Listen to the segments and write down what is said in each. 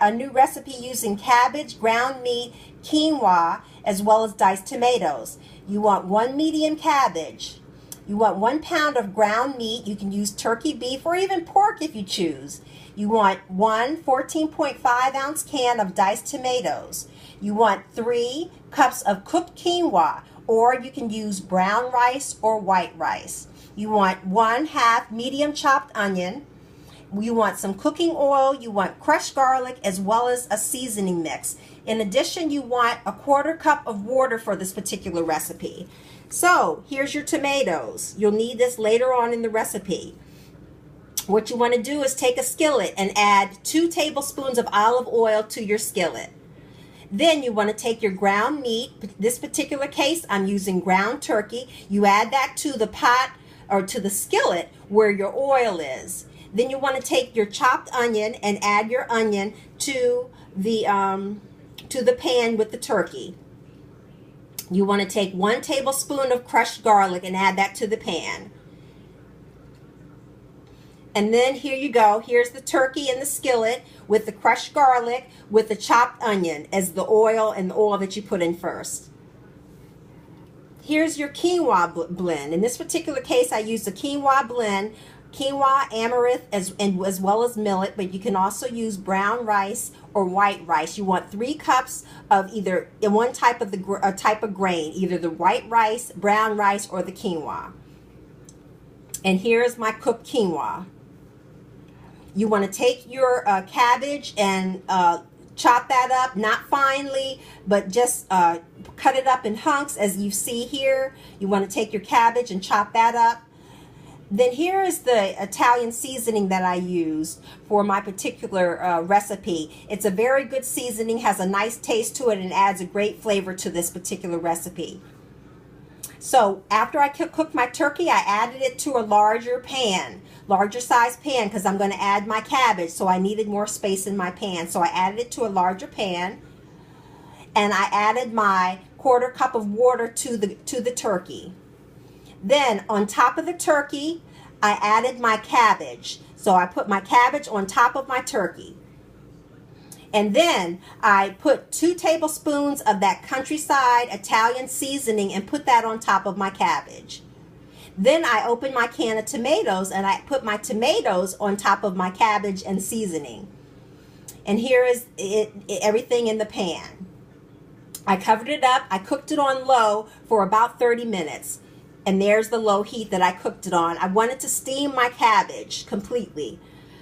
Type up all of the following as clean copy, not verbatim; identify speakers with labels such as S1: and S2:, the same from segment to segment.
S1: a new recipe using cabbage, ground meat, quinoa, as well as diced tomatoes. You want 1 medium cabbage. You want 1 pound of ground meat. You can use turkey, beef, or even pork if you choose. You want 1 14.5 ounce can of diced tomatoes. You want 3 cups of cooked quinoa, or you can use brown rice or white rice. You want 1/2 medium chopped onion. You want some cooking oil. You want crushed garlic, as well as a seasoning mix. In addition, you want a 1/4 cup of water for this particular recipe. So here's your tomatoes. You'll need this later on in the recipe. What you want to do is take a skillet and add 2 tablespoons of olive oil to your skillet. Then you want to take your ground meat. This particular case, I'm using ground turkey. You add that to the pot or to the skillet where your oil is. Then you want to take your chopped onion and add your onion to the pan with the turkey. You want to take 1 tablespoon of crushed garlic and add that to the pan. And then here you go. Here's the turkey in the skillet with the crushed garlic with the chopped onion as the oil and the oil that you put in first. Here's your quinoa blend. In this particular case, I used a quinoa blend, quinoa, amaranth, as well as millet, but you can also use brown rice or white rice. You want 3 cups of either one type of grain, either the white rice, brown rice, or the quinoa. And here's my cooked quinoa. You want to take your cabbage and chop that up, not finely, but just cut it up in hunks as you see here. You want to take your cabbage and chop that up. Then here is the Italian seasoning that I used for my particular recipe. It's a very good seasoning, has a nice taste to it, and adds a great flavor to this particular recipe. So after I cooked my turkey, I added it to a larger size pan, because I'm going to add my cabbage, so I needed more space in my pan. So I added it to a larger pan, and I added my 1/4 cup of water to the turkey. Then on top of the turkey, I added my cabbage. So I put my cabbage on top of my turkey. And then I put 2 tablespoons of that countryside Italian seasoning and put that on top of my cabbage. Then I opened my can of tomatoes and I put my tomatoes on top of my cabbage and seasoning. And here is everything in the pan. I covered it up. I cooked it on low for about 30 minutes. And there's the low heat that I cooked it on. I wanted to steam my cabbage completely.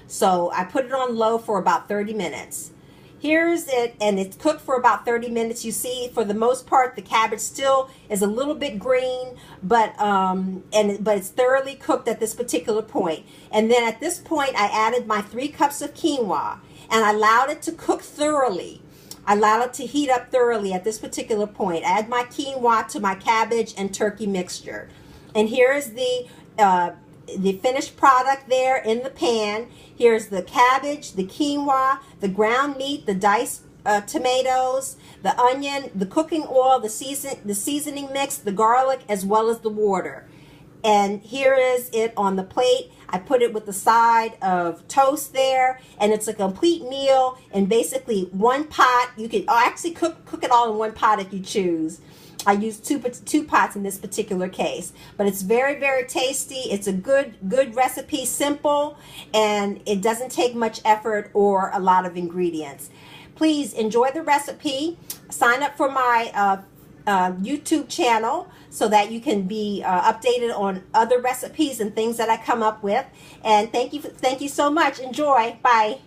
S1: So I put it on low for about 30 minutes. Here's it, and it's cooked for about 30 minutes. You see, for the most part, the cabbage still is a little bit green, but it's thoroughly cooked at this particular point. And then at this point, I added my 3 cups of quinoa, and I allowed it to cook thoroughly. I allowed it to heat up thoroughly at this particular point. I add my quinoa to my cabbage and turkey mixture. And here is the finished product there in the pan. Here's the cabbage, the quinoa, the ground meat, the diced tomatoes, the onion, the cooking oil, the seasoning mix, the garlic, as well as the water. And here is it on the plate. I put it with the side of toast there, and it's a complete meal in basically one pot. You can actually cook it all in one pot if you choose. I used two pots in this particular case, but it's very, very tasty. It's a good recipe, simple, and it doesn't take much effort or a lot of ingredients. Please enjoy the recipe. Sign up for my YouTube channel so that you can be updated on other recipes and things that I come up with. And thank you so much. Enjoy. Bye.